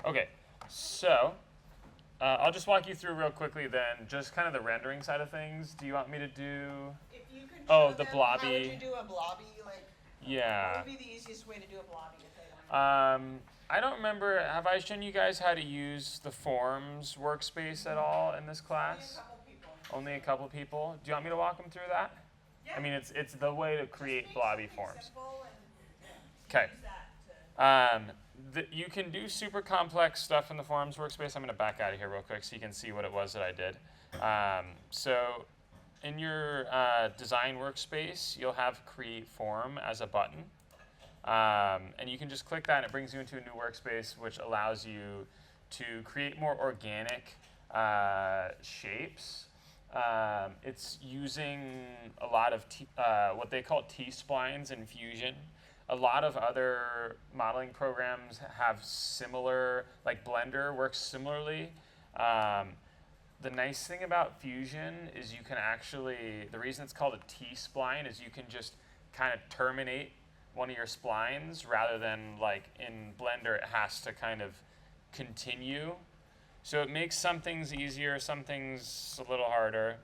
Okay, so I'll just walk you through real quickly then, just kind of the rendering side of things. Do you want me to do? If you could Oh, show the them, blobby. how would you do a blobby? Like, Yeah. what would be the easiest way to do a blobby if they want? I don't remember. Have I shown you guys how to use the Forms workspace at all in this class? Only a couple people. Only a couple people. Do you want me to walk them through that? Yeah. I mean, it's the way to create Just make blobby something forms. simple and, Okay. use that to, You can do super complex stuff in the Forms workspace. I'm going to back out of here real quick so you can see what it was that I did. So in your design workspace, you'll have Create Form as a button. And you can just click that and it brings you into a new workspace which allows you to create more organic shapes. It's using a lot of what they call T-splines in Fusion. A lot of other modeling programs have similar, like Blender works similarly. The nice thing about Fusion is you can actually, the reason it's called a T-spline is you can just kind of terminate one of your splines rather than like in Blender it has to kind of continue. So it makes some things easier, some things a little harder.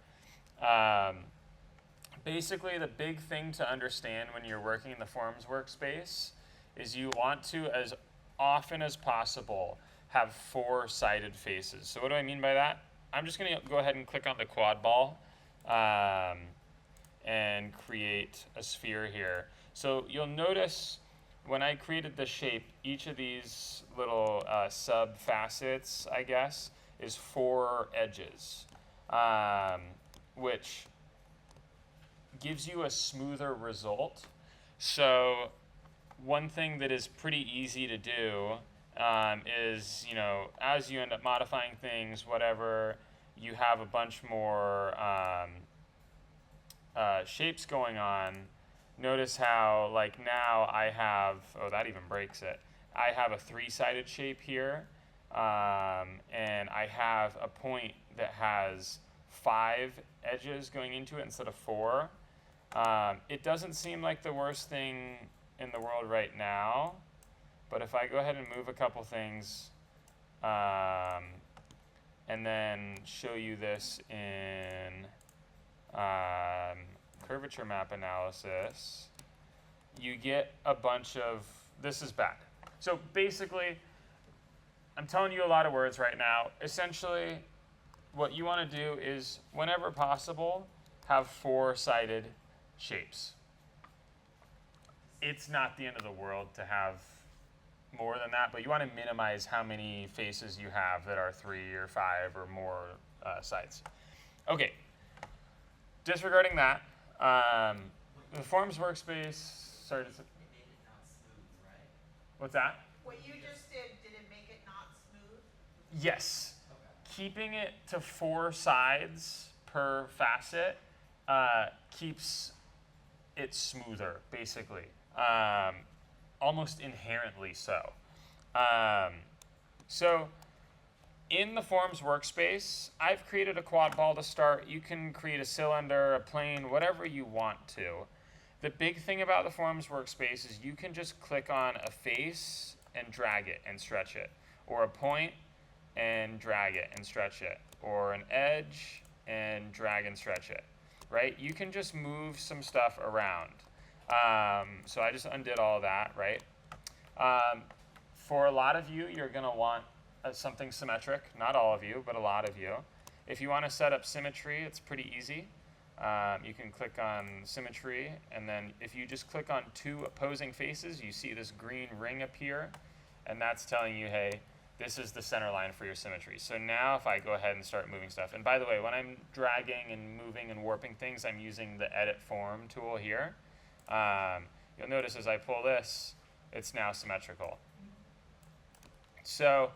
Basically, the big thing to understand when you're working in the Forms workspace is you want to, as often as possible, have four-sided faces. So what do I mean by that? I'm just going to go ahead and click on the quad ball and create a sphere here. So you'll notice when I created the shape, each of these little sub-facets, I guess, is four edges, which gives you a smoother result. So one thing that is pretty easy to do is, you know, as you end up modifying things, whatever, you have a bunch more shapes going on. Notice how, like now I have, oh, that even breaks it. I have a three-sided shape here, and I have a point that has 5 edges going into it instead of 4. It doesn't seem like the worst thing in the world right now, but if I go ahead and move a couple things, and then show you this in curvature map analysis, you get a bunch of, this is bad. So basically, I'm telling you a lot of words right now. Essentially, what you want to do is, whenever possible, have four-sided shapes. It's not the end of the world to have more than that, but you want to minimize how many faces you have that are 3 or 5 or more sides. Okay, disregarding that, the Forms workspace, sorry, It made it not smooth, right? what's that? what you just did it make it not smooth? Yes. Okay. Keeping it to 4 sides per facet keeps it smoother, basically. Almost inherently so. So in the Forms workspace, I've created a quad ball to start. You can create a cylinder, a plane, whatever you want to. The big thing about the Forms workspace is you can just click on a face and drag it and stretch it, or a point and drag it and stretch it, or an edge and drag and stretch it, right? You can just move some stuff around. So I just undid all that, right? For a lot of you, you're going to want something symmetric. Not all of you, but a lot of you. If you want to set up symmetry, it's pretty easy. You can click on symmetry, and then if you just click on 2 opposing faces, you see this green ring appear, and that's telling you, hey, this is the center line for your symmetry. So now if I go ahead and start moving stuff, and by the way, when I'm dragging and moving and warping things, I'm using the Edit Form tool here. You'll notice as I pull this, it's now symmetrical. So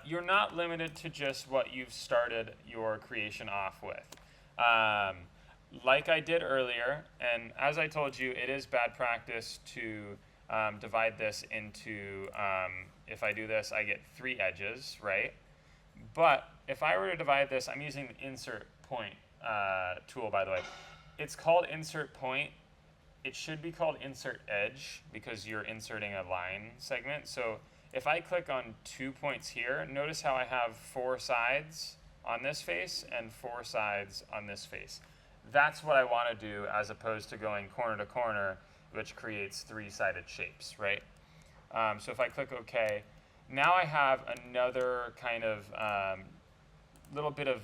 you're not limited to just what you've started your creation off with. Like I did earlier, and as I told you, it is bad practice to divide this into, if I do this, I get 3 edges, right? But if I were to divide this, I'm using the Insert Point tool, by the way. It's called Insert Point. It should be called Insert Edge because you're inserting a line segment. So If I click on 2 points here, notice how I have 4 sides on this face and 4 sides on this face. That's what I want to do as opposed to going corner to corner, which creates 3-sided shapes, right? So if I click OK, now I have another kind of little bit of,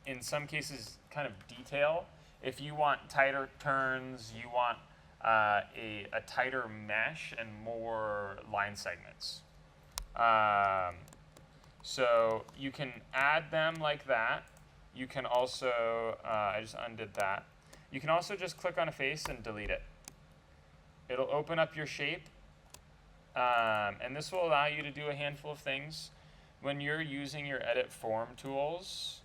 in some cases, kind of detail. If you want tighter turns, you want a tighter mesh and more line segments. So you can add them like that. You can also, I just undid that. You can also just click on a face and delete it. It'll open up your shape, and this will allow you to do a handful of things. When you're using your edit form tools,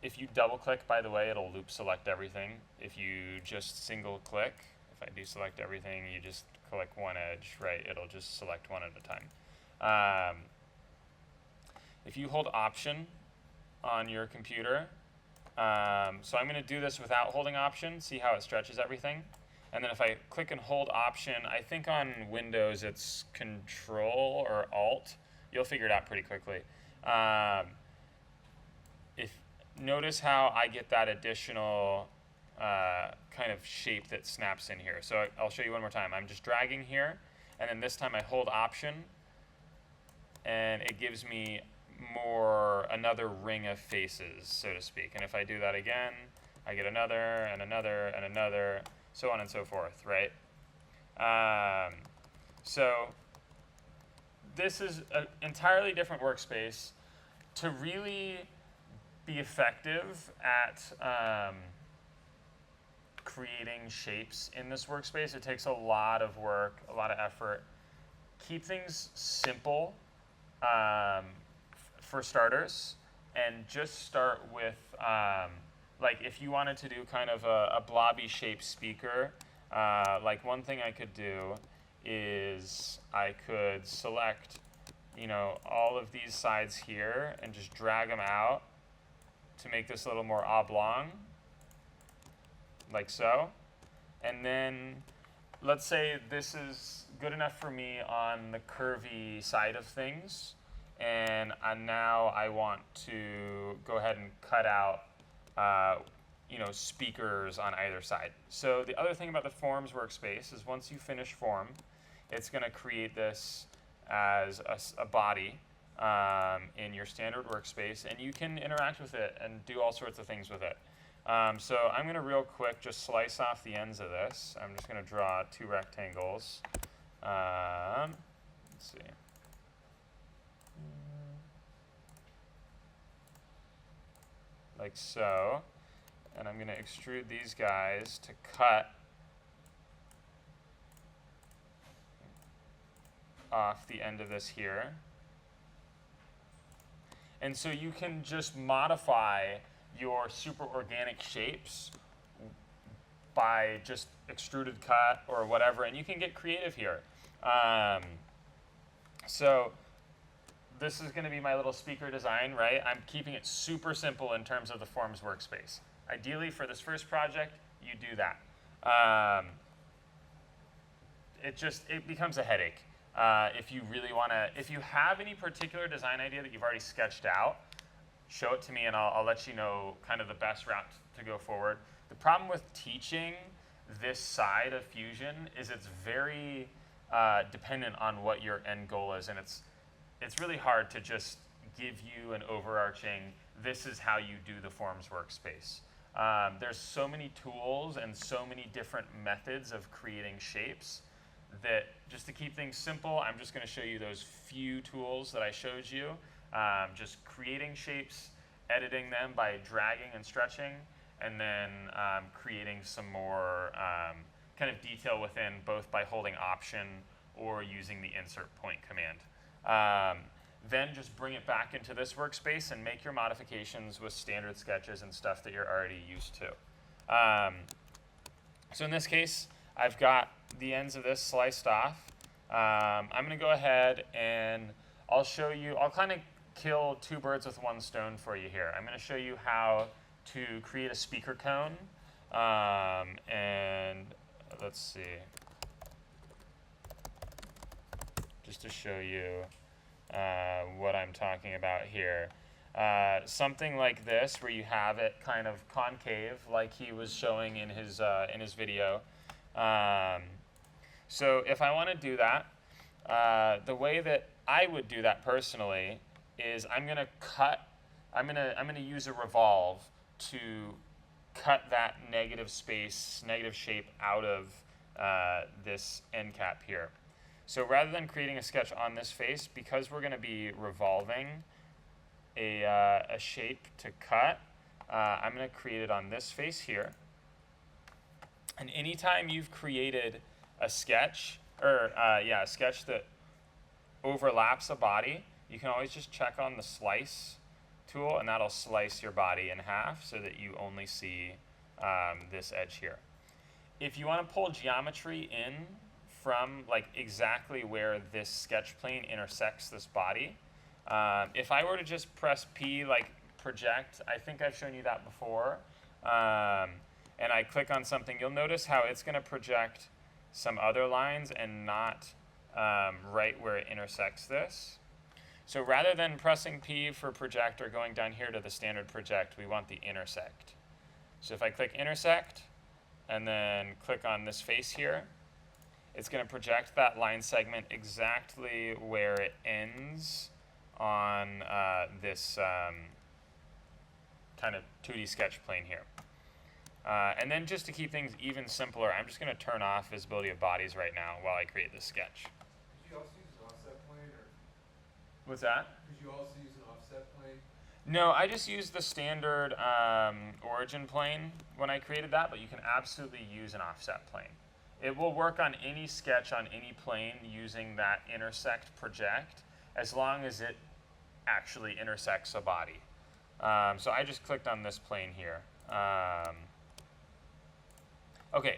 if you double click, by the way, it'll loop select everything. If you just single click, if I do select everything, you just click one edge, right? It'll just select one at a time. If you hold Option on your computer, so I'm going to do this without holding Option, see how it stretches everything. And then if I click and hold Option, I think on Windows it's Control or Alt. You'll figure it out pretty quickly. Notice how I get that additional kind of shape that snaps in here. So I'll show you one more time. I'm just dragging here, and then this time I hold Option, and it gives me another ring of faces, so to speak. And if I do that again, I get another and another and another, so on and so forth, right? So this is an entirely different workspace. To really be effective at creating shapes in this workspace, it takes a lot of work, a lot of effort. Keep things simple for starters, and just start with, like if you wanted to do kind of a blobby shaped speaker, like one thing I could do is I could select, all of these sides here and just drag them out to make this a little more oblong, like so. And then let's say this is good enough for me on the curvy side of things, and now I want to go ahead and cut out speakers on either side. So the other thing about the Forms workspace is once you finish Form, it's going to create this as a body in your standard workspace, and you can interact with it and do all sorts of things with it. So I'm going to real quick just slice off the ends of this. I'm just going to draw 2 rectangles. Let's see. Like so. And I'm going to extrude these guys to cut off the end of this here. And so you can just modify your super organic shapes by just extruded cut or whatever, and you can get creative here. So this is going to be my little speaker design, right? I'm keeping it super simple in terms of the Forms workspace. Ideally, for this first project, you do that. It becomes a headache. If you really want to, if you have any particular design idea that you've already sketched out, show it to me and I'll let you know kind of the best route to go forward. The problem with teaching this side of Fusion is it's very dependent on what your end goal is, and it's really hard to just give you an overarching, this is how you do the Forms workspace. There's so many tools and so many different methods of creating shapes that just to keep things simple, I'm just going to show you those few tools that I showed you. Just creating shapes, editing them by dragging and stretching, and then creating some more kind of detail within, both by holding Option or using the insert point command. Then just bring it back into this workspace and make your modifications with standard sketches and stuff that you're already used to. So in this case, I've got the ends of this sliced off. I'm going to go ahead and I'll show you, I'll kind of kill 2 birds with 1 stone for you here. I'm going to show you how to create a speaker cone. And let's see. just to show you what I'm talking about here. Something like this, where you have it kind of concave, like he was showing in his video. So if I want to do that, the way that I would do that personally is I'm going to use a revolve to cut that negative space, negative shape out of this end cap here. So rather than creating a sketch on this face, because we're going to be revolving a shape to cut, I'm going to create it on this face here. And anytime you've created a sketch, a sketch that overlaps a body, you can always just check on the slice tool, and that'll slice your body in half so that you only see this edge here. If you want to pull geometry in from like exactly where this sketch plane intersects this body, if I were to just press P, like project, I think I've shown you that before, and I click on something, you'll notice how it's going to project some other lines and not right where it intersects this. So rather than pressing P for project or going down here to the standard project, we want the intersect. So if I click intersect and then click on this face here, it's going to project that line segment exactly where it ends on this kind of 2D sketch plane here. And then just to keep things even simpler, I'm just going to turn off visibility of bodies right now while I create this sketch. Did you also use an offset plane, or What's that? did you also use an offset plane? No, I just used the standard origin plane when I created that, but you can absolutely use an offset plane. It will work on any sketch on any plane using that intersect project, as long as it actually intersects a body. So I just clicked on this plane here. Okay,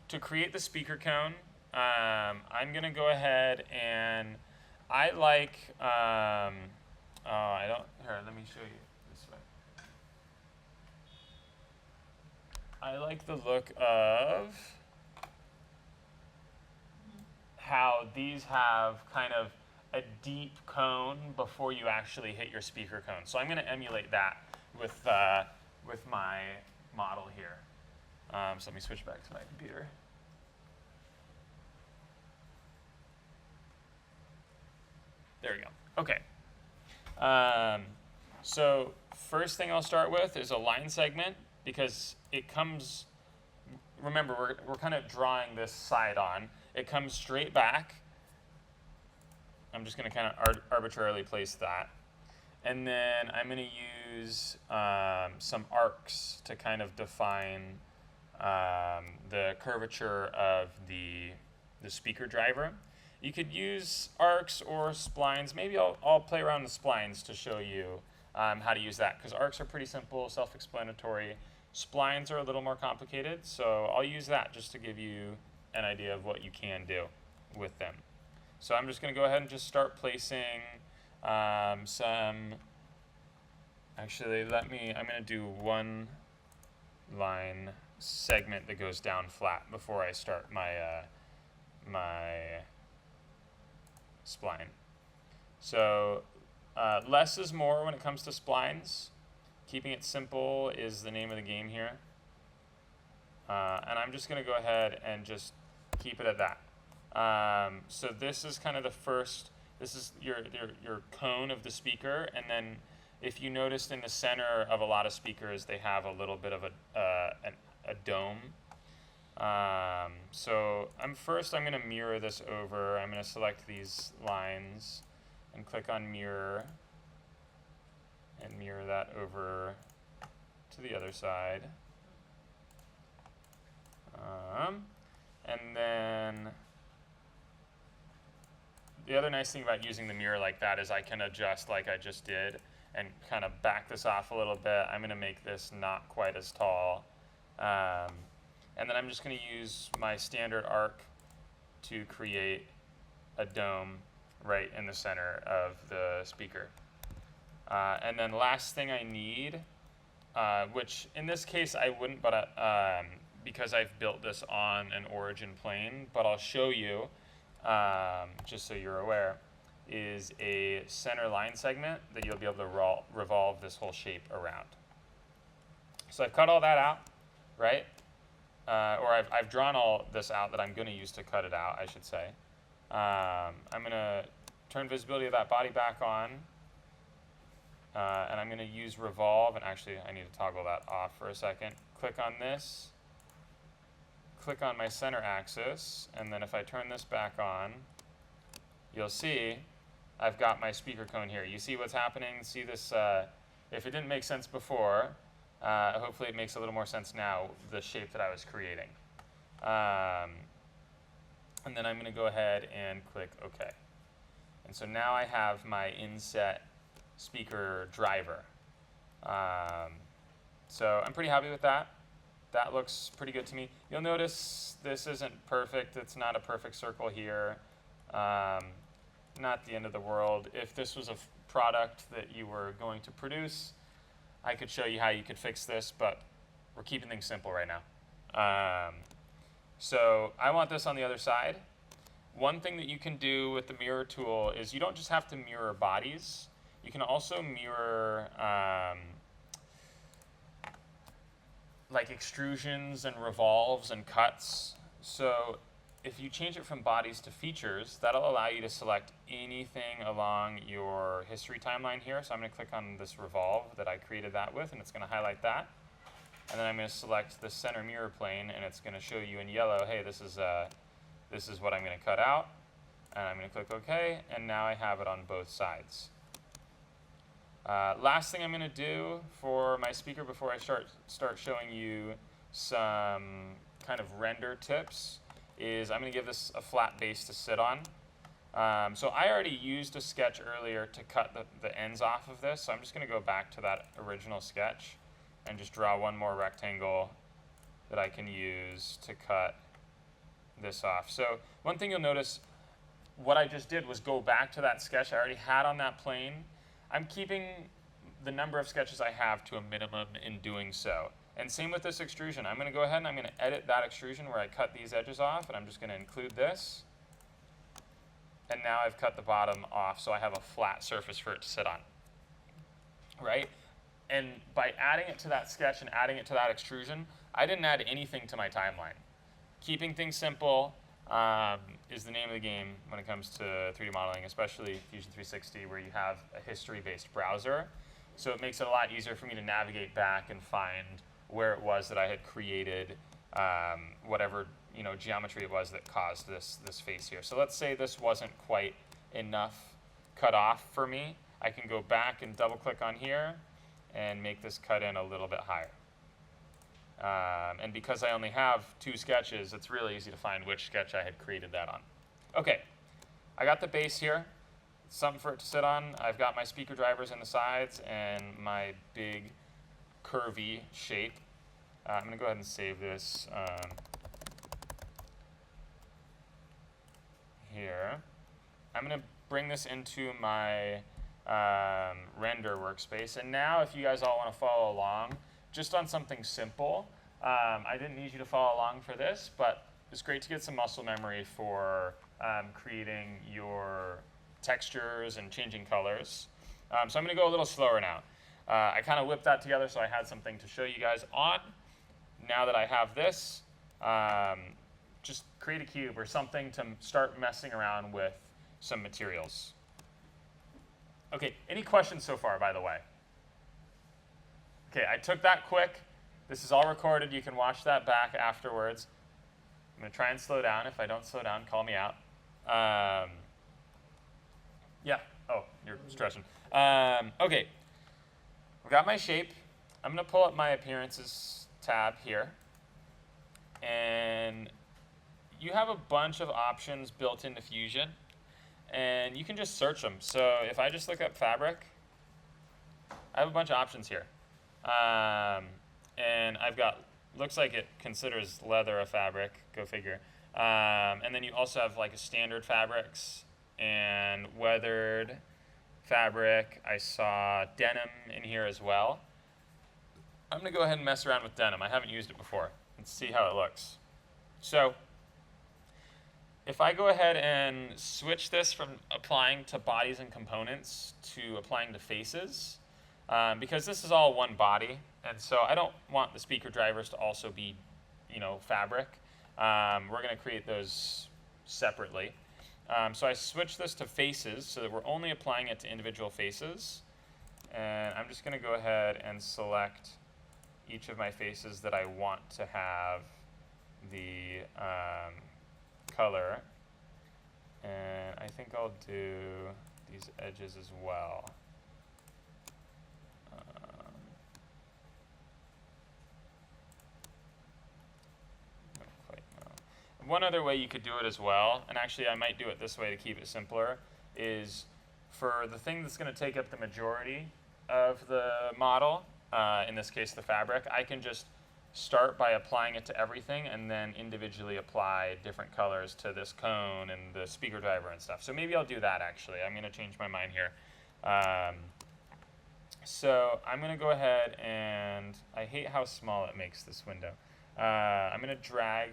to create the speaker cone, I'm going to go ahead and I like, here, let me show you this way. I like the look of how these have kind of a deep cone before you actually hit your speaker cone. So I'm going to emulate that with my model here. So let me switch back to my computer. There we go. Okay. So first thing I'll start with is a line segment, because it comes, remember, we're kind of drawing this side on. It comes straight back. I'm just going to kind of arbitrarily place that. And then I'm going to use some arcs to kind of define the curvature of the speaker driver. You could use arcs or splines. Maybe I'll play around with splines to show you how to use that, because arcs are pretty simple, self-explanatory. Splines are a little more complicated, so I'll use that just to give you an idea of what you can do with them. So I'm just going to go ahead and just start placing some, actually I'm going to do one line segment that goes down flat before I start my spline. So less is more when it comes to splines. Keeping it simple is the name of the game here. And I'm just going to go ahead and just keep it at that. So this is kind of the first, this is your cone of the speaker, and then if you noticed in the center of a lot of speakers, they have a little bit of a dome. So I'm going to mirror this over. I'm going to select these lines and click on mirror and mirror that over to the other side. And then the other nice thing about using the mirror like that is I can adjust like I just did and kind of back this off a little bit. I'm going to make this not quite as tall. And then I'm just going to use my standard arc to create a dome right in the center of the speaker. And then last thing I need, which in this case I wouldn't, but because I've built this on an origin plane, but I'll show you. just so you're aware, is a center line segment that you'll be able to revolve this whole shape around. So I've cut all that out, right? Or I've drawn all this out that I'm going to use to cut it out, I should say. I'm going to turn visibility of that body back on. And I'm going to use revolve. And actually, I need to toggle that off for a second. Click on this. Click on my center axis. And then if I turn this back on, you'll see I've got my speaker cone here. You see what's happening? See this? If it didn't make sense before, hopefully it makes a little more sense now, the shape that I was creating. And then I'm going to go ahead and click OK. And so now I have my inset speaker driver. So I'm pretty happy with that. That looks pretty good to me. You'll notice this isn't perfect. It's not a perfect circle here. Not the end of the world. If this was a product that you were going to produce, I could show you how you could fix this, but we're keeping things simple right now. So I want this on the other side. One thing that you can do with the mirror tool is you don't just have to mirror bodies. You can also mirror like extrusions and revolves and cuts. So if you change it from bodies to features, that'll allow you to select anything along your history timeline here. So I'm going to click on this revolve that I created that with, and it's going to highlight that. And then I'm going to select the center mirror plane, and it's going to show you in yellow, hey, this is what I'm going to cut out. And I'm going to click OK, and now I have it on both sides. Last thing I'm going to do for my speaker before I start showing you some kind of render tips is I'm going to give this a flat base to sit on. So I already used a sketch earlier to cut the ends off of this, so I'm just going to go back to that original sketch and just draw one more rectangle that I can use to cut this off. So one thing you'll notice, what I just did was go back to that sketch I already had on that plane. I'm keeping the number of sketches I have to a minimum in doing so. And same with this extrusion. I'm going to go ahead and I'm going to edit that extrusion where I cut these edges off, and I'm just going to include this. And now I've cut the bottom off, so I have a flat surface for it to sit on. Right? And by adding it to that sketch and adding it to that extrusion, I didn't add anything to my timeline. Keeping things simple is the name of the game when it comes to 3D modeling, especially Fusion 360, where you have a history-based browser. So it makes it a lot easier for me to navigate back and find where it was that I had created whatever geometry it was that caused this face here. So let's say this wasn't quite enough cut off for me. I can go back and double click on here and make this cut in a little bit higher. And because I only have 2 sketches, it's really easy to find which sketch I had created that on. Okay, I got the base here. Something for it to sit on. I've got my speaker drivers in the sides and my big curvy shape. I'm going to go ahead and save this here. I'm going to bring this into my render workspace. And now if you guys all want to follow along, just on something simple, I didn't need you to follow along for this, but it's great to get some muscle memory for creating your textures and changing colors. So I'm going to go a little slower now. I kind of whipped that together so I had something to show you guys on. Now that I have this, just create a cube or something to start messing around with some materials. Okay, any questions so far, by the way? Okay, I took that quick. This is all recorded. You can watch that back afterwards. I'm going to try and slow down. If I don't slow down, call me out. Yeah. Oh, you're stretching. Okay. I've got my shape. I'm going to pull up my appearances tab here. And you have a bunch of options built into Fusion. And you can just search them. So if I just look up fabric, I have a bunch of options here. And I've got, looks like it considers leather a fabric, go figure. And then you also have like a standard fabrics and weathered fabric. I saw denim in here as well. I'm going to go ahead and mess around with denim. I haven't used it before. Let's see how it looks. So if I go ahead and switch this from applying to bodies and components to applying to faces, because this is all one body, and so I don't want the speaker drivers to also be, fabric. We're going to create those separately. So I switch this to faces so that we're only applying it to individual faces. And I'm just going to go ahead and select each of my faces that I want to have the color. And I think I'll do these edges as well. Not quite, no. One other way you could do it as well, and actually I might do it this way to keep it simpler, is for the thing that's going to take up the majority of the model, in this case the fabric, I can just start by applying it to everything and then individually apply different colors to this cone and the speaker driver and stuff. So maybe I'll do that actually. I'm going to change my mind here. So I'm going to go ahead and, I hate how small it makes this window. I'm going to drag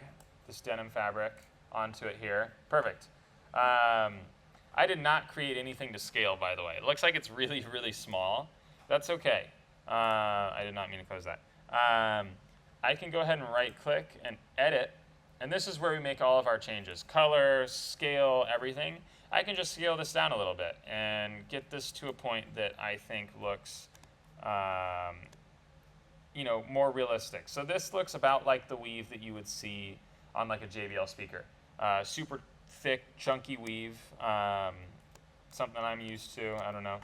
this denim fabric onto it here. Perfect. I did not create anything to scale, by the way. It looks like it's really, really small. That's okay. I did not mean to close that. I can go ahead and right-click and edit, and this is where we make all of our changes. Color, scale, everything. I can just scale this down a little bit and get this to a point that I think looks, more realistic. So this looks about like the weave that you would see on like a JBL speaker. Super thick, chunky weave, something I'm used to, I don't know.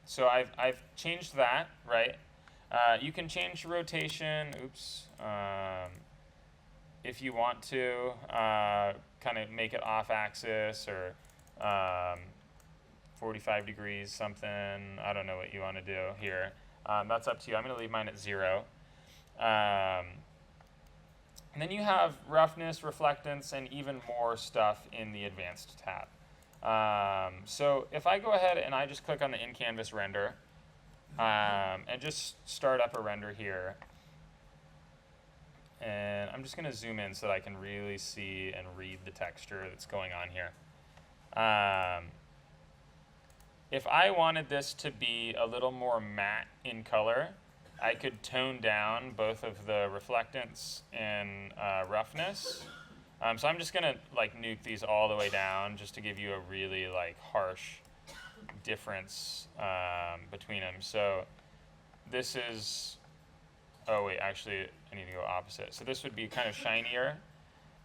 So I've changed that, right? You can change rotation, if you want to, kind of make it off axis or 45 degrees, something. I don't know what you want to do here. That's up to you. I'm going to leave mine at 0. And then you have roughness, reflectance, and even more stuff in the advanced tab. So if I go ahead and I just click on the in-canvas render, and just start up a render here, and I'm just going to zoom in so that I can really see and read the texture that's going on here. If I wanted this to be a little more matte in color, I could tone down both of the reflectance and roughness. So I'm just going to nuke these all the way down just to give you a really harsh difference between them. So this is, oh wait, actually I need to go opposite. So this would be kind of shinier.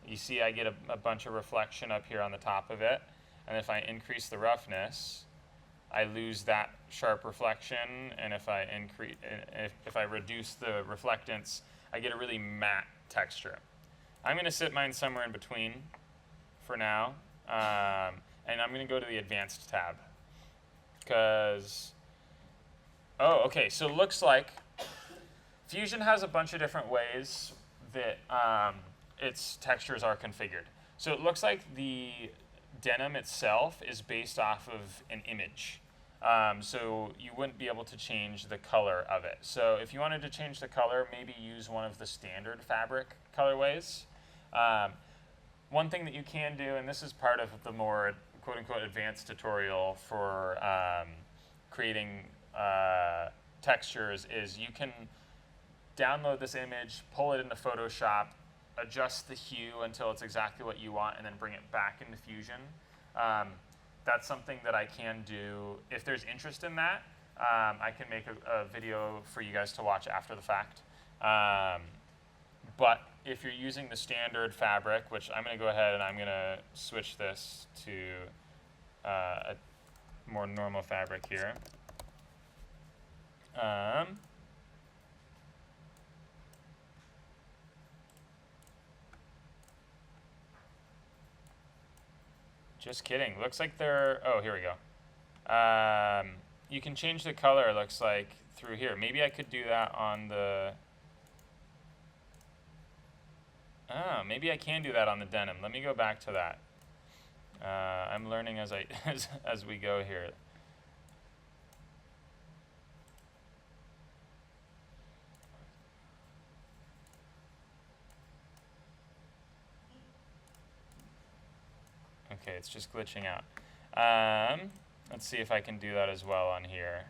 You see I get a bunch of reflection up here on the top of it. And if I increase the roughness, I lose that sharp reflection. And if I reduce the reflectance, I get a really matte texture. I'm going to set mine somewhere in between for now. And I'm going to go to the advanced tab. Because, okay, so it looks like Fusion has a bunch of different ways that its textures are configured. So it looks like the denim itself is based off of an image. So you wouldn't be able to change the color of it. So if you wanted to change the color, maybe use one of the standard fabric colorways. One thing that you can do, and this is part of the more quote-unquote advanced tutorial for creating textures, is you can download this image, pull it into Photoshop, adjust the hue until it's exactly what you want, and then bring it back into Fusion. That's something that I can do. If there's interest in that, I can make a video for you guys to watch after the fact. But if you're using the standard fabric, which I'm going to go ahead and I'm going to switch this to a more normal fabric here. Just kidding. Looks like they're, oh, here we go. You can change the color, it looks like, through here. Maybe I could do that on the, maybe I can do that on the denim. Let me go back to that. I'm learning as as we go here. Okay, it's just glitching out. Let's see if I can do that as well on here.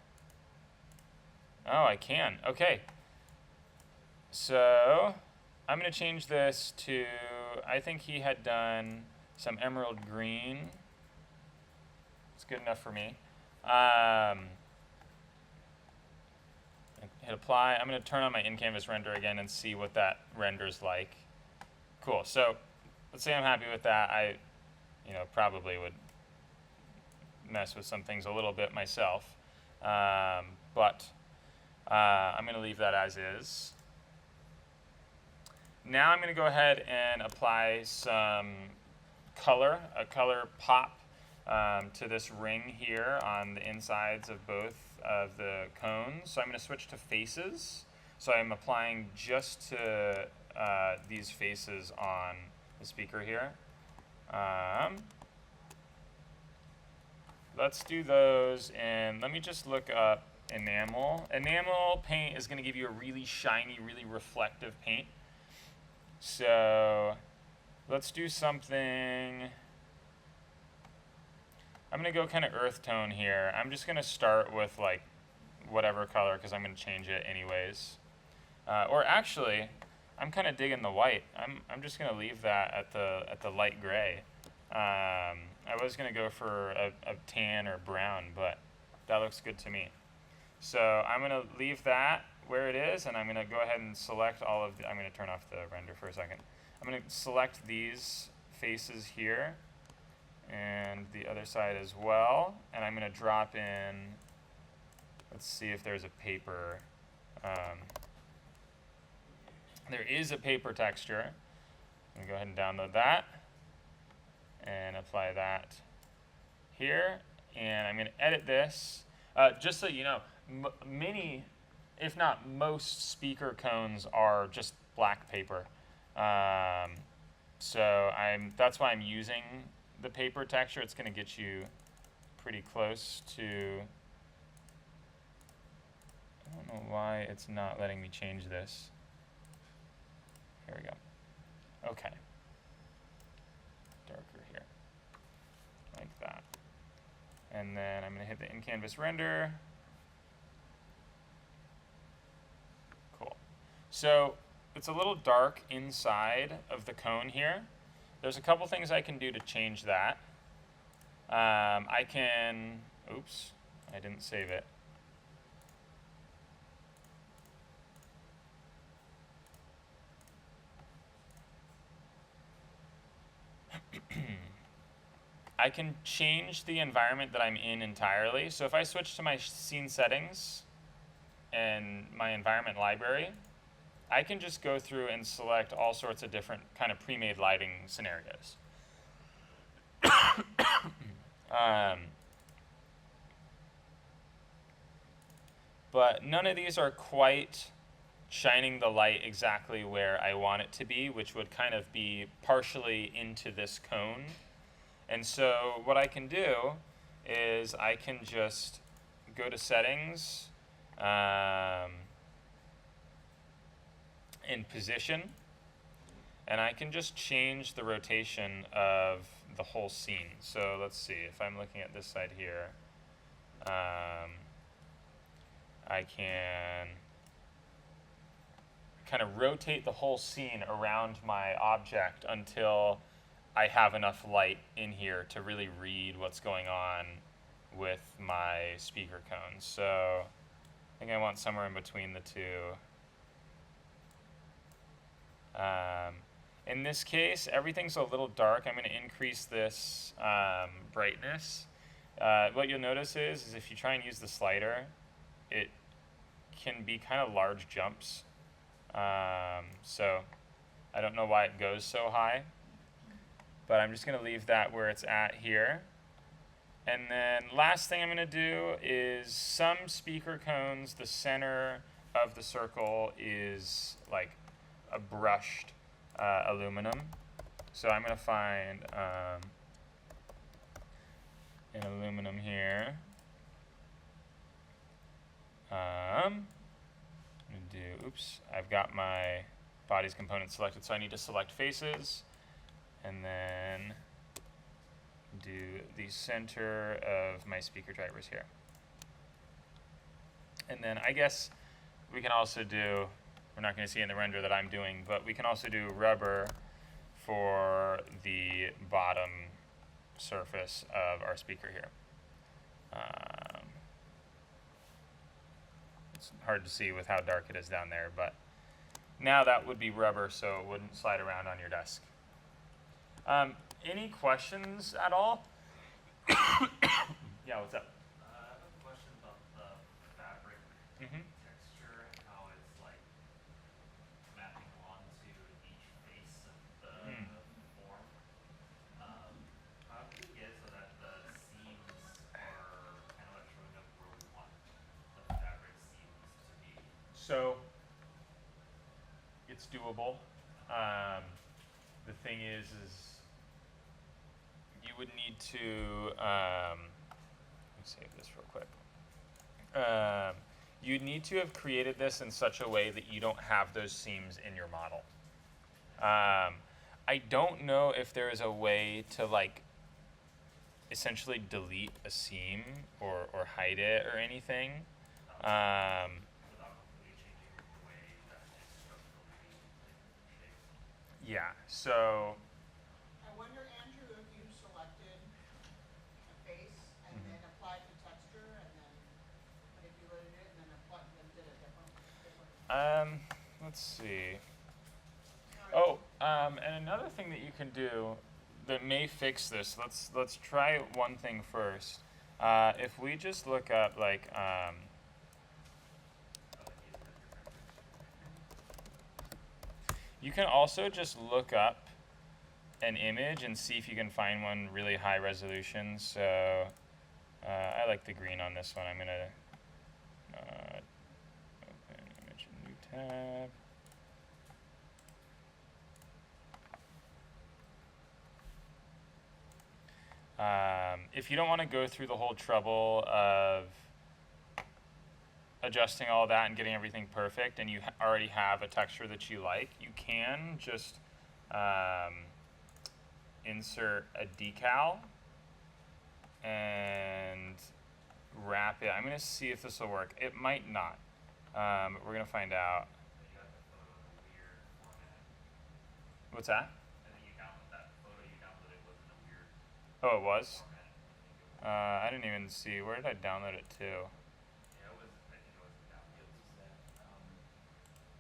Oh, I can. Okay. So I'm going to change this to, I think he had done some emerald green. It's good enough for me. Hit apply. I'm going to turn on my in-canvas render again and see what that renders like. Cool. So let's say I'm happy with that. I, probably would mess with some things a little bit myself. But I'm going to leave that as is. Now I'm going to go ahead and apply some color, a color pop to this ring here on the insides of both of the cones. So I'm going to switch to faces. So I'm applying just to these faces on the speaker here. Let's do those, and let me just look up enamel. Enamel paint is going to give you a really shiny, really reflective paint. So let's do something. I'm going to go kind of earth tone here. I'm just going to start with like whatever color because I'm going to change it anyways. Or actually, I'm kind of digging the white. I'm just going to leave that at the light gray. I was going to go for a tan or brown, but that looks good to me. So I'm going to leave that where it is, and I'm going to go ahead and select all of the, I'm going to turn off the render for a second. I'm going to select these faces here and the other side as well, and I'm going to drop in, let's see if there's a paper. There is a paper texture. I'm going to go ahead and download that and apply that here, and I'm going to edit this. Just so you know, many, if not most, speaker cones are just black paper. So that's why I'm using the paper texture. It's going to get you pretty close to, I don't know why it's not letting me change this. Here we go. Okay. Darker here. Like that. And then I'm going to hit the in-canvas render. Cool. So it's a little dark inside of the cone here. There's a couple things I can do to change that. I can, oops, I didn't save it. I can change the environment that I'm in entirely. So if I switch to my scene settings and my environment library, I can just go through and select all sorts of different kind of pre-made lighting scenarios. But none of these are quite shining the light exactly where I want it to be, which would kind of be partially into this cone. And so what I can do is I can just go to settings, in position, and I can just change the rotation of the whole scene. So let's see, if I'm looking at this side here, I can kind of rotate the whole scene around my object until I have enough light in here to really read what's going on with my speaker cones. So I think I want somewhere in between the two. In this case, everything's a little dark. I'm going to increase this brightness. What you'll notice is if you try and use the slider, it can be kind of large jumps. So I don't know why it goes so high, but I'm just going to leave that where it's at here. And then last thing I'm going to do is some speaker cones, the center of the circle is like a brushed aluminum. So I'm going to find an aluminum here. I'm going to do, oops, I've got my bodies component selected, so I need to select faces, and then do the center of my speaker drivers here. And then I guess we can also do, we're not going to see in the render that I'm doing, but we can also do rubber for the bottom surface of our speaker here. It's hard to see with how dark it is down there, but now that would be rubber, so it wouldn't slide around on your desk. Any questions at all? Yeah, what's up? I have a question about the fabric Mm-hmm. texture and how it's like mapping onto each face of the form. How do we get it so that the seams are kind of like showing up where we want the fabric seams to be? So it's doable. The thing is you would need to let me save this real quick. You'd need to have created this in such a way that you don't have those seams in your model. I don't know if there is a way to like essentially delete a seam or hide it or anything. Without completely changing the way that it's structurally shaped. Yeah, so I wonder, Andrew, if you selected a face and then applied the texture and then manipulated it and then applied, then did a different. let's see. Oh, and another thing that you can do that may fix this. Let's try one thing first. If we just look up like you can also just look up an image and see if you can find one really high resolution. So I like the green on this one. I'm gonna open image, new tab. If you don't want to go through the whole trouble of adjusting all that and getting everything perfect, and you already have a texture that you like, you can just insert a decal and wrap it. I'm going to see if this will work. It might not. But we're going to find out. You got the photo in a weird format. What's that? I think you downloaded that photo you downloaded was in a weird Oh, it was? format. I think it was. I didn't even see. Where did I download it to? Yeah, it was. I think it was down. It was just that.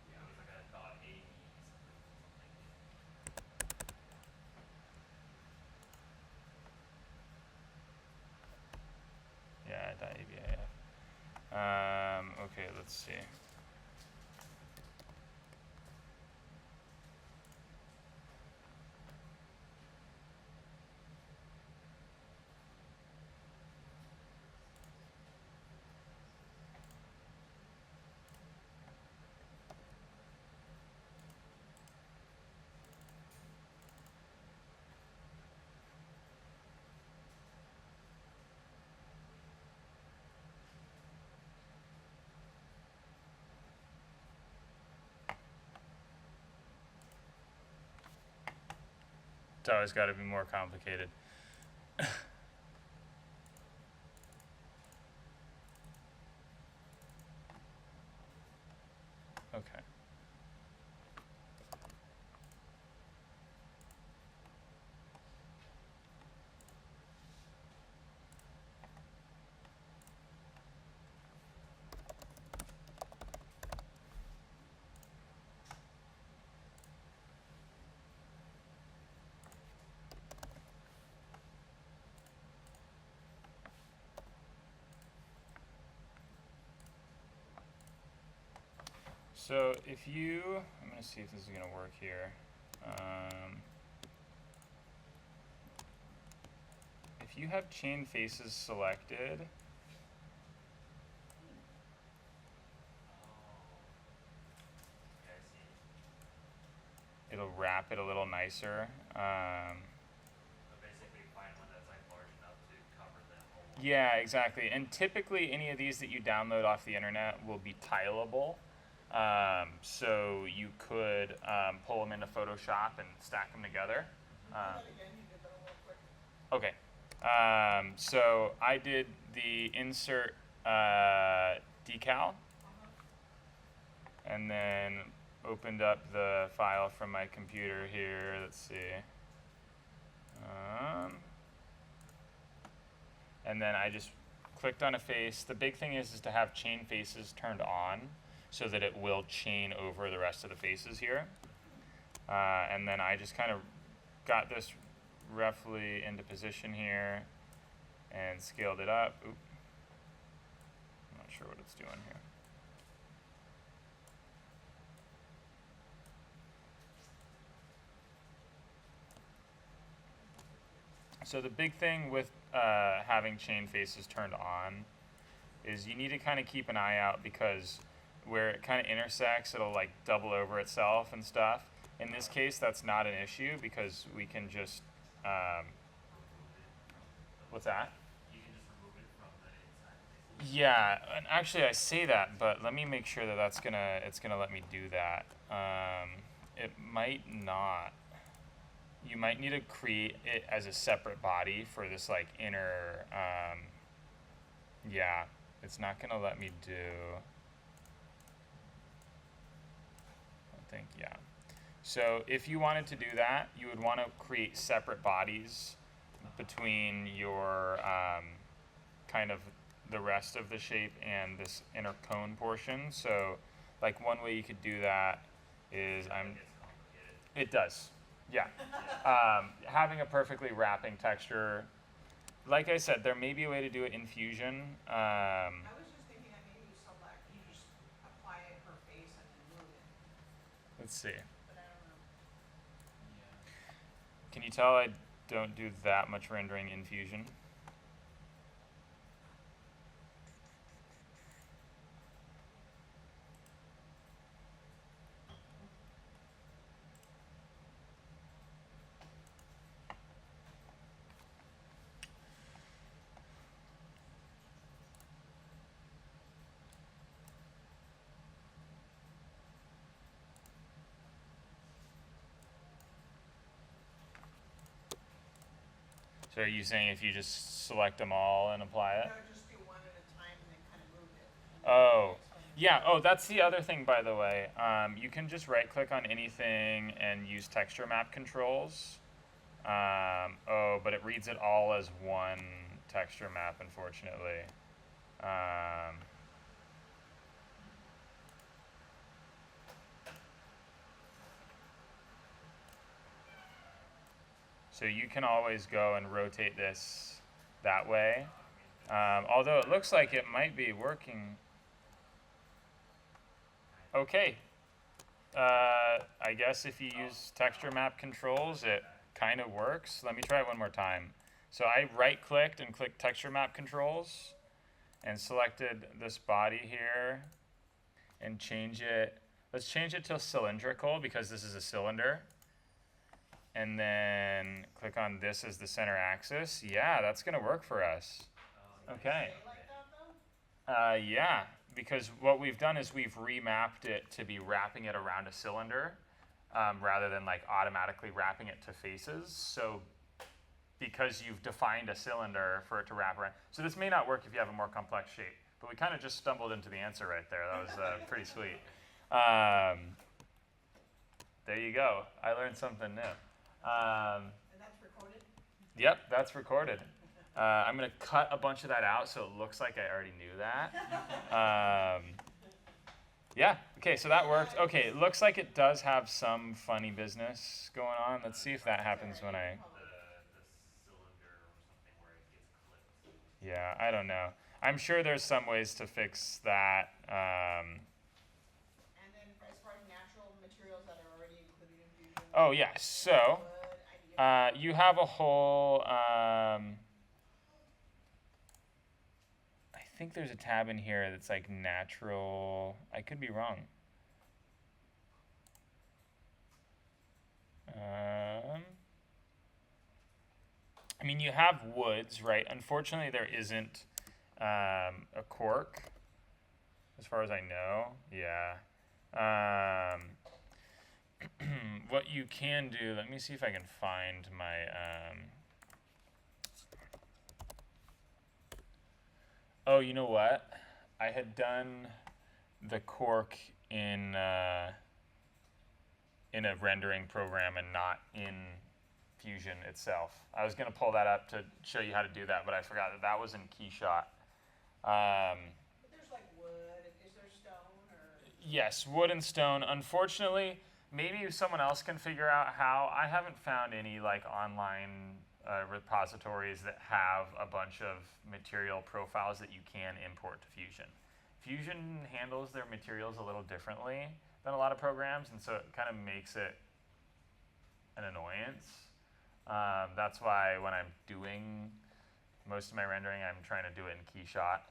Yeah, it was like a .av something. Yeah, .abif. Okay, let's see. It's always got to be more complicated. Okay. So if you, I'm going to see if this is going to work here. If you have chain faces selected, Yeah, I see. it'll wrap it a little nicer. So basically, find one that's like large enough to cover them all. Yeah, exactly. And typically, any of these that you download off the internet will be tileable. So you could pull them into Photoshop and stack them together. Do that again, you did that real quick. Okay. So I did the insert decal, and then opened up the file from my computer here. Let's see. And then I just clicked on a face. The big thing is to have chain faces turned on so that it will chain over the rest of the faces here. And then I just kind of got this roughly into position here and scaled it up. Oop. I'm not sure what it's doing here. So the big thing with having chain faces turned on is you need to kind of keep an eye out, because where it kind of intersects, it'll like double over itself and stuff. In this case, that's not an issue because we can just, what's that? You can just remove it from the inside. Yeah, and actually I say that, but let me make sure that it's gonna let me do that. It might not. You might need to create it as a separate body for this like inner, yeah, it's not gonna let me do, I think, yeah. So if you wanted to do that, you would want to create separate bodies between your kind of the rest of the shape and this inner cone portion. So like one way you could do that is It gets complicated. it does, yeah. Having a perfectly wrapping texture, like I said, there may be a way to do it in Fusion. I was just thinking that maybe you just apply it per face and then move it, Let's see. but I don't know. Can you tell I don't do that much rendering in Fusion? So are you saying if you just select them all and apply it? No, just do one at a time and then kind of move it. and then Oh, explain. yeah. Oh, that's the other thing, by the way. You can just right-click on anything and use texture map controls. Oh, but it reads it all as one texture map, unfortunately. So you can always go and rotate this that way. Although it looks like it might be working. Okay. I guess if you use texture map controls, it kind of works. Let me try it one more time. So I right-clicked and clicked texture map controls and selected this body here and change it. Let's change it to cylindrical because this is a cylinder. And then click on this as the center axis. Yeah, that's gonna work for us. Okay. Stay like that though? Yeah, because what we've done is we've remapped it to be wrapping it around a cylinder rather than like automatically wrapping it to faces. So because you've defined a cylinder for it to wrap around. So this may not work if you have a more complex shape, but we kind of just stumbled into the answer right there. That was pretty sweet. There you go. I learned something new. And that's recorded? Yep, that's recorded. I'm going to cut a bunch of that out so it looks like I already knew that. Yeah, okay, so that worked. Okay, it looks like it does have some funny business going on. Let's see if that happens when I... The cylinder or something where it gets clipped. Yeah, I don't know. I'm sure there's some ways to fix that. And then as far as natural materials that are already included in Fusion. Oh, yeah, so Wood, idea. you have a whole... I think there's a tab in here that's like natural. I could be wrong. I mean, you have woods, right? Unfortunately, there isn't a cork, as far as I know. Yeah. What you can do, let me see if I can find my... Oh, you know what? I had done the cork in a rendering program and not in Fusion itself. I was gonna pull that up to show you how to do that, but I forgot that that was in KeyShot. But there's like wood, is there stone or? Yes, wood and stone. Unfortunately, maybe someone else can figure out how. I haven't found any like online repositories that have a bunch of material profiles that you can import to Fusion. Fusion handles their materials a little differently than a lot of programs, and so it kind of makes it an annoyance. That's why when I'm doing most of my rendering, I'm trying to do it in KeyShot.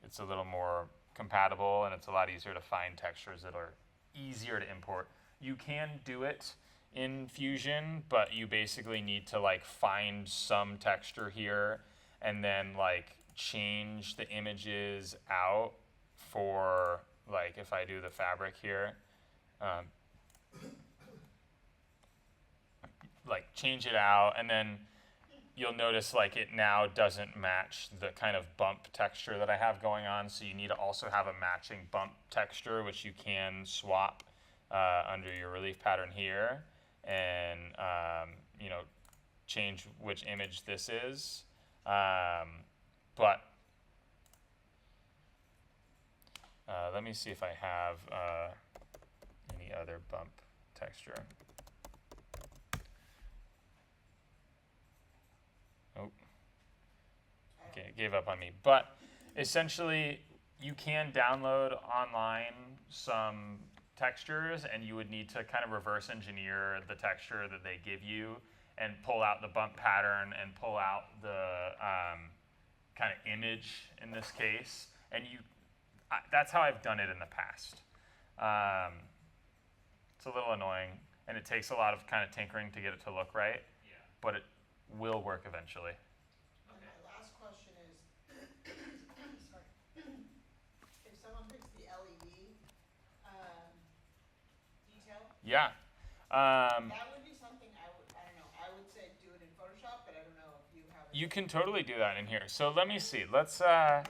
It's a little more compatible, and it's a lot easier to find textures that are easier to import. You can do it in Fusion, but you basically need to like find some texture here and then like change the images out for like if I do the fabric here, like change it out, and then you'll notice like it now doesn't match the kind of bump texture that I have going on, so you need to also have a matching bump texture, which you can swap under your relief pattern here, and you know, change which image this is. But let me see if I have any other bump texture. Oh, okay, it gave up on me. But essentially, you can download online some textures, and you would need to kind of reverse engineer the texture that they give you and pull out the bump pattern and pull out the kind of image in this case. And that's how I've done it in the past. It's a little annoying, and it takes a lot of kind of tinkering to get it to look right, Yeah. but it will work eventually. And my last question is, sorry, if someone picks the LED detail, Yeah. that would be something I don't know, I would say do it in Photoshop, but I don't know if you have it. You can totally do that in here. So let me see. Let's 7:04,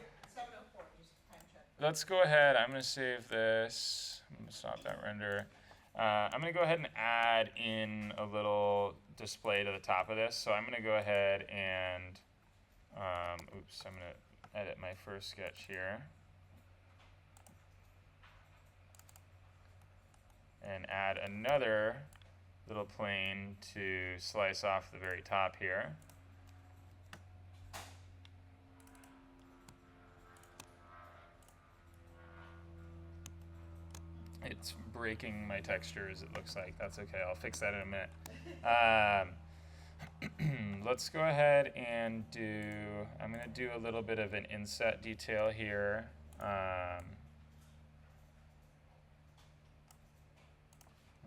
just time check. let's go ahead. I'm gonna save this. I'm gonna stop that render. I'm gonna go ahead and add in a little display to the top of this. So I'm gonna go ahead and oops, I'm gonna edit my first sketch here. And add another little plane to slice off the very top here. It's breaking my textures, it looks like. That's okay, I'll fix that in a minute. Let's go ahead and I'm gonna do a little bit of an inset detail here.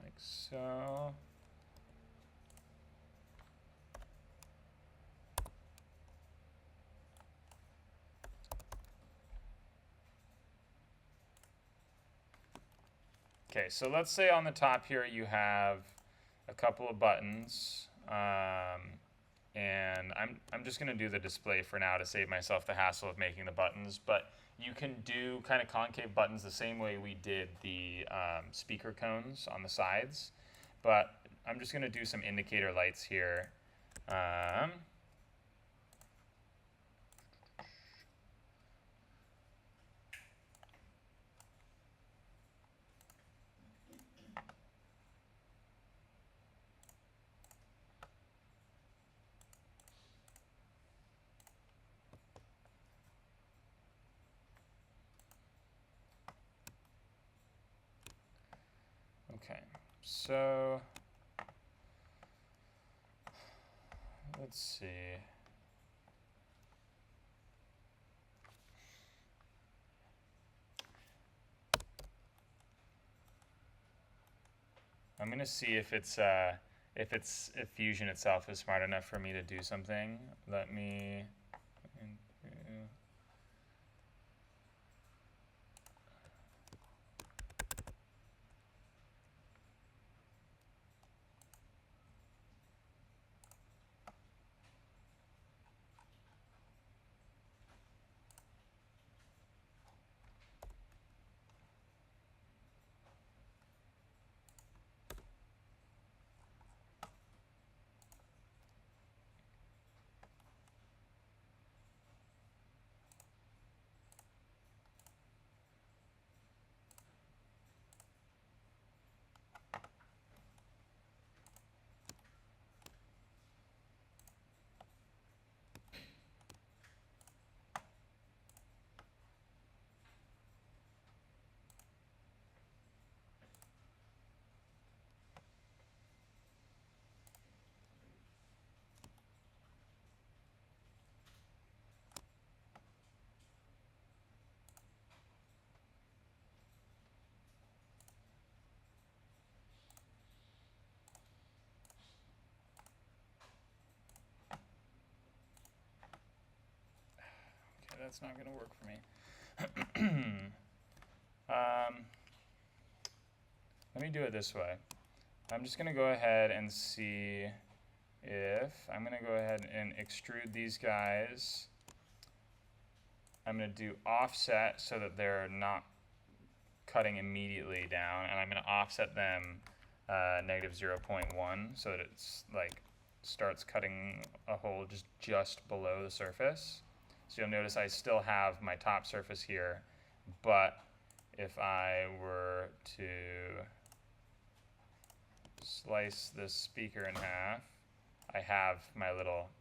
Like so. Okay, so let's say on the top here you have a couple of buttons, and I'm just gonna do the display for now to save myself the hassle of making the buttons, but you can do kind of concave buttons the same way we did the speaker cones on the sides, but I'm just gonna do some indicator lights here. Okay, so let's see. I'm gonna see if if Fusion itself is smart enough for me to do something. Let me. that's not gonna work for me. Let me do it this way. I'm just gonna go ahead and see if, I'm gonna go ahead and extrude these guys. I'm gonna do offset so that they're not cutting immediately down, and I'm gonna offset them negative 0.1 so that it's like starts cutting a hole just below the surface. So you'll notice I still have my top surface here, but if I were to slice this speaker in half, I have my little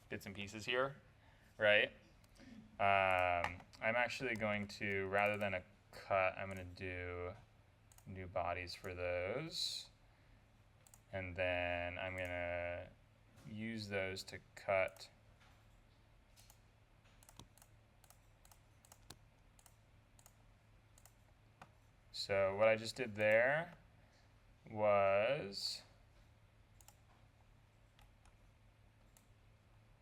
bits and pieces here, right? I'm actually going to, rather than a cut, I'm going to do new bodies for those. And then I'm going to use those to cut so what I just did there was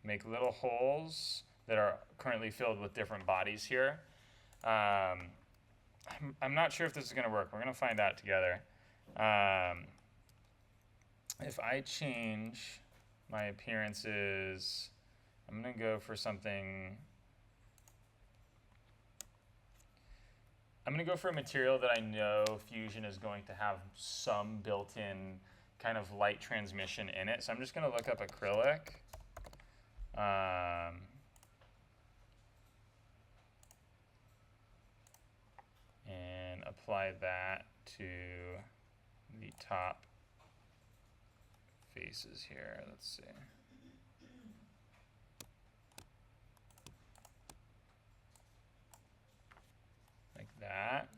make little holes that are currently filled with different bodies here. I'm not sure if this is going to work. We're going to find out together. If I change my appearances, I'm going to go for something. I'm going to go for a material that I know Fusion is going to have some built-in kind of light transmission in it. So I'm just going to look up acrylic. And apply that to the top faces here. Let's see. Like that.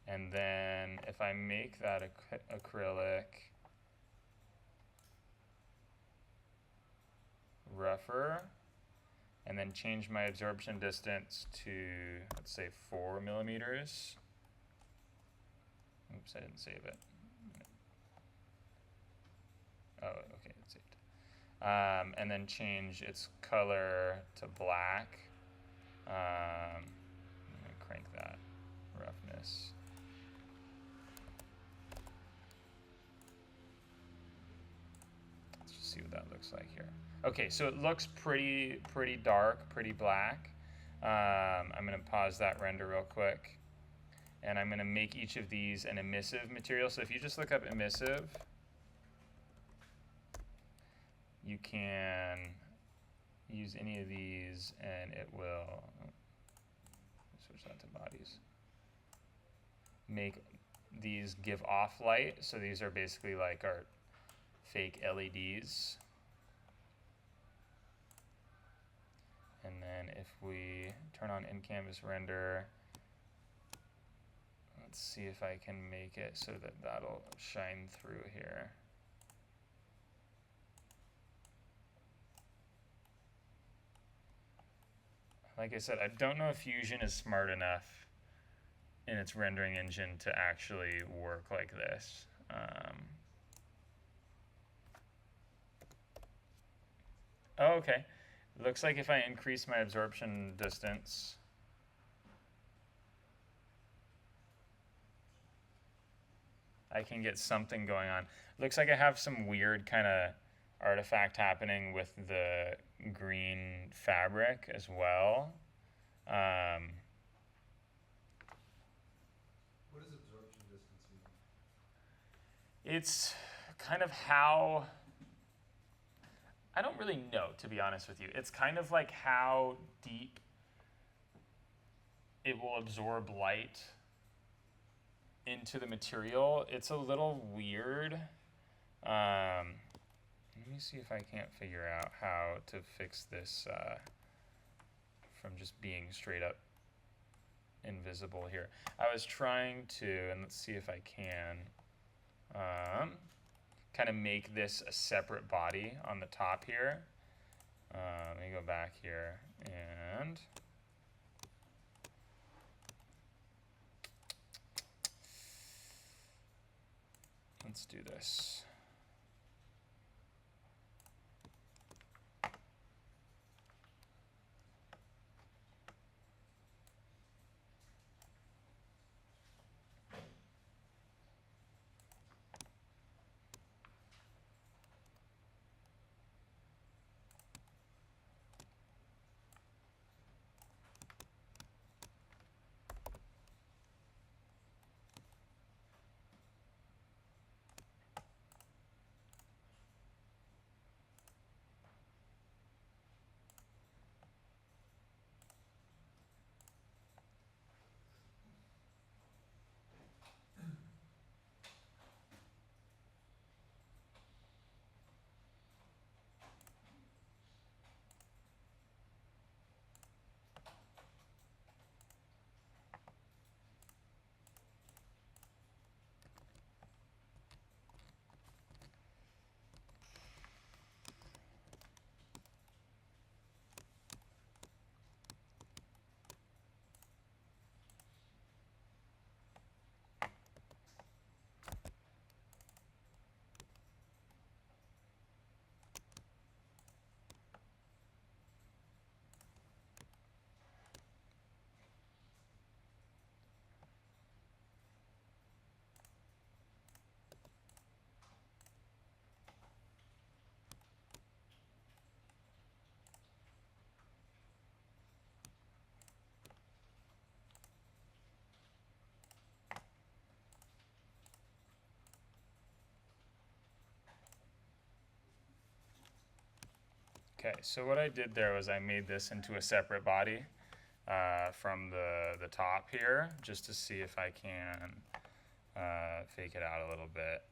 And then if I make that acrylic rougher, and then change my absorption distance to, let's say, 4 millimeters. Oops, I didn't save it. Oh, okay, it's saved. And then change its color to black. I'm gonna crank that roughness. Let's just see what that looks like here. Okay, so it looks pretty dark, pretty black. I'm gonna pause that render real quick. And I'm gonna make each of these an emissive material. So if you just look up emissive, you can use any of these and it will, switch that to bodies. Make these give off light. So these are basically like our fake LEDs. And then if we turn on in-canvas render, let's see if I can make it so that that'll shine through here. Like I said, I don't know if Fusion is smart enough in its rendering engine to actually work like this. Oh, okay. Looks like if I increase my absorption distance, I can get something going on. Looks like I have some weird kind of artifact happening with the green fabric as well. What does absorption distance mean? It's kind of how, I don't really know, to be honest with you. It's kind of like how deep it will absorb light into the material. It's a little weird. Let me see if I can't figure out how to fix this from just being straight up invisible here. I was trying to, and let's see if I can, kind of make this a separate body on the top here. Let me go back here and let's do this. Okay, so what I did there was I made this into a separate body from the top here, just to see if I can fake it out a little bit.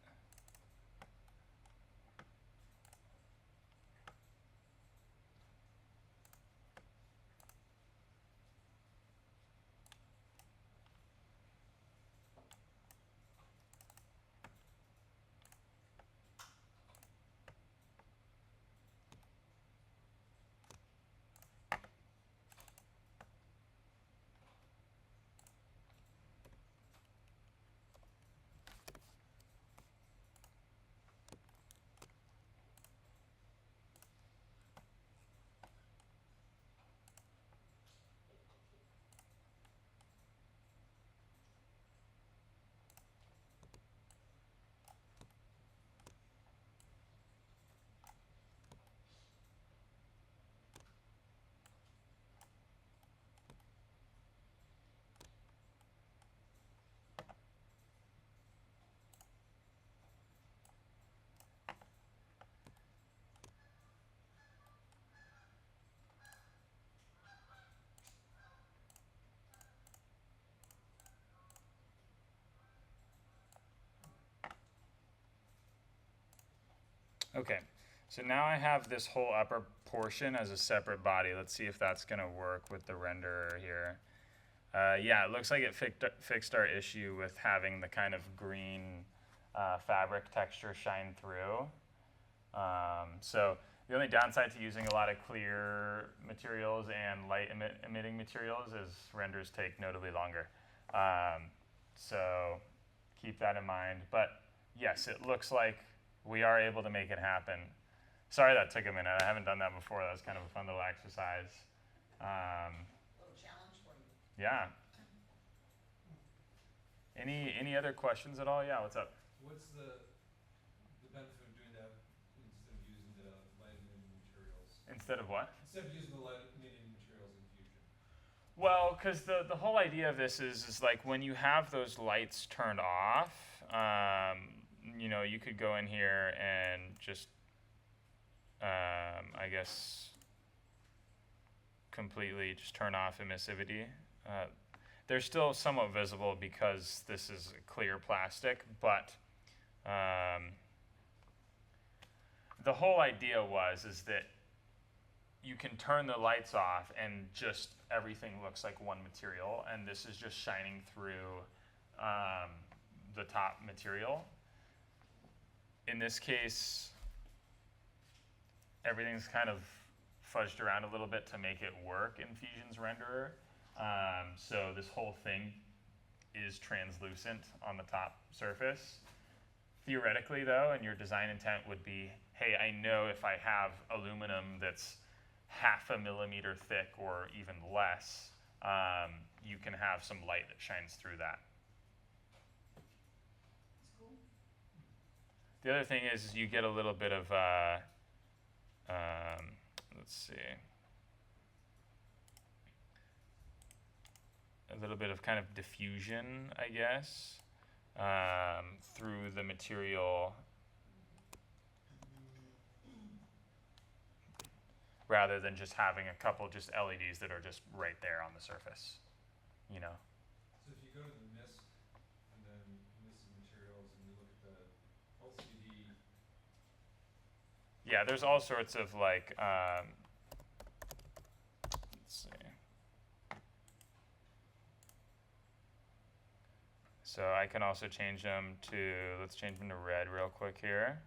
Okay, so now I have this whole upper portion as a separate body. Let's see if that's gonna work with the renderer here. Yeah, it looks like it fixed our issue with having the kind of green fabric texture shine through. So the only downside to using a lot of clear materials and light emitting materials is renders take notably longer. So keep that in mind. But yes, it looks like we are able to make it happen. Sorry that took a minute. I haven't done that before. That was kind of a fun little exercise. Little challenge for you. Yeah. Any other questions at all? Yeah, what's up? What's the benefit of doing that instead of using the light emitting materials? Instead of what? Instead of using the light emitting materials in Fusion. Well, because the whole idea of this is like when you have those lights turned off, you know, you could go in here and just, I guess, completely just turn off emissivity. They're still somewhat visible because this is clear plastic, but the whole idea is that you can turn the lights off and just everything looks like one material, and this is just shining through the top material. In this case, everything's kind of fudged around a little bit to make it work in Fusion's renderer. So this whole thing is translucent on the top surface. Theoretically though, and your design intent would be, hey, I know if I have aluminum that's 0.5 millimeter thick or even less, you can have some light that shines through that. That's cool. The other thing is you get a little bit of, let's see, a little bit of kind of diffusion, I guess, through the material rather than just having a couple just LEDs that are just right there on the surface, you know. So if you go to the MIST and then MIST materials and you look at the LCD. Yeah, there's all sorts of like, let's see. So I can also change them to, let's change them to red real quick here.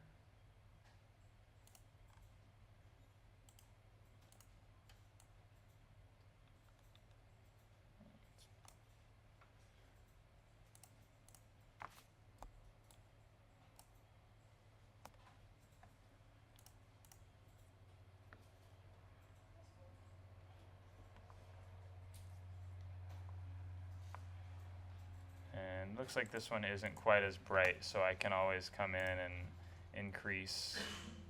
And looks like this one isn't quite as bright, so I can always come in and increase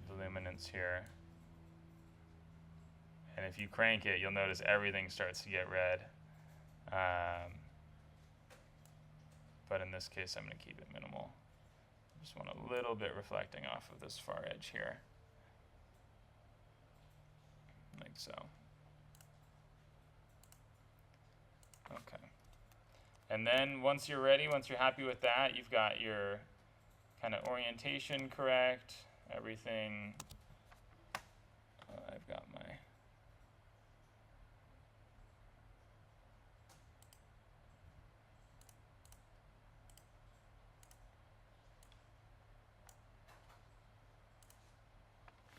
the luminance here. And if you crank it, you'll notice everything starts to get red. But in this case, I'm going to keep it minimal. Just want a little bit reflecting off of this far edge here. so. Okay. And then once you're ready, once you're happy with that, you've got your kind of orientation correct, everything. I've got my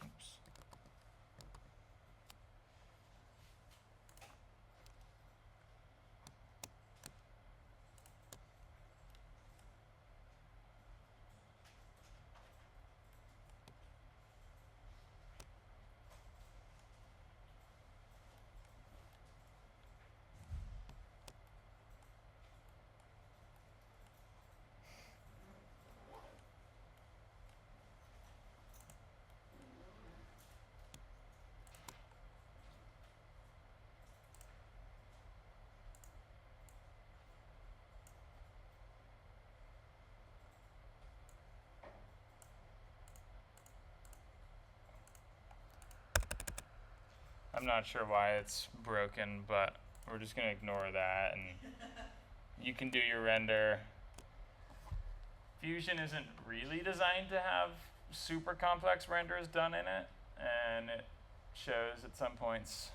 oops. I'm not sure why it's broken, but we're just gonna ignore that, and you can do your render. Fusion isn't really designed to have super complex renders done in it, and it shows at some points.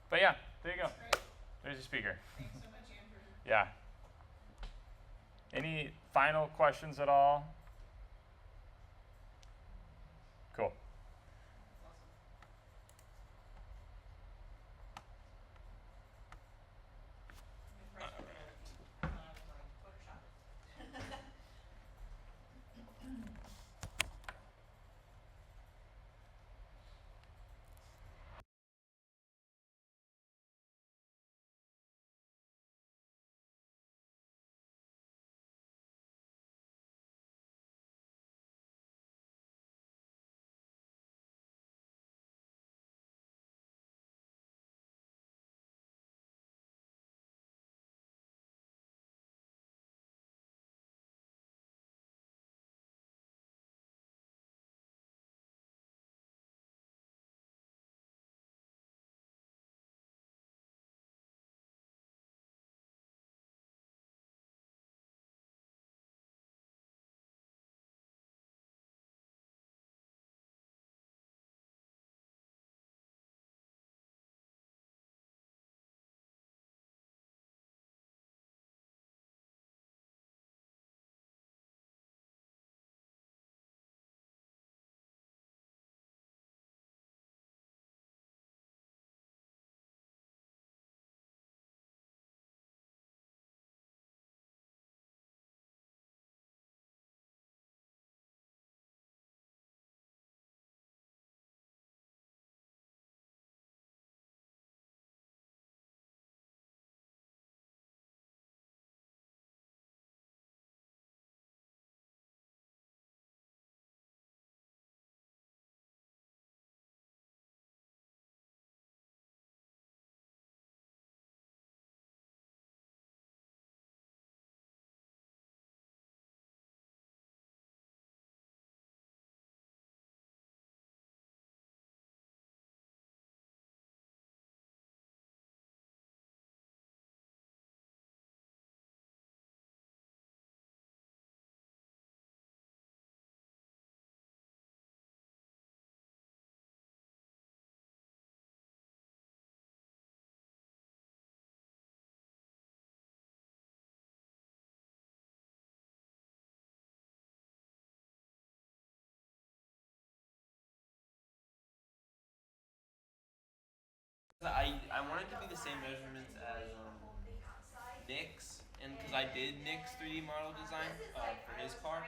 But yeah, there you go. Great. There's your speaker. Thanks so much, Andrew. Yeah. Any final questions at all? Cool. That's awesome. I'm impressed with everything. I thought I was like Photoshop it. I wanted to be the same measurements as Nick's, and because I did Nick's 3D model design for his car,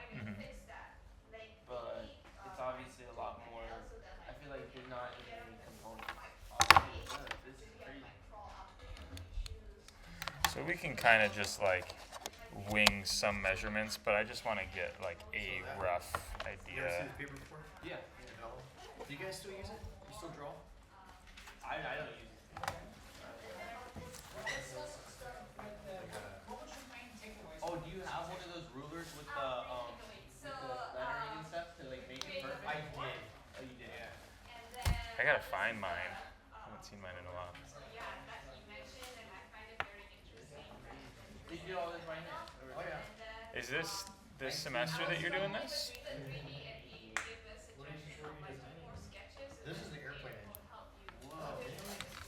but it's obviously a lot more. I feel like there's not as many components. This is crazy. So we can kind of just like wing some measurements, but I just want to get like a rough You ever idea. seen the paper before? Yeah. Do you guys still use it? You still draw? I don't use it. Oh, do you have one of those rulers with the lettering and stuff to like make it perfect? I did. Oh, you did. Yeah. I gotta find mine. haven't seen mine in a while. You do all this by hand. Oh yeah. Is this semester that you're doing this?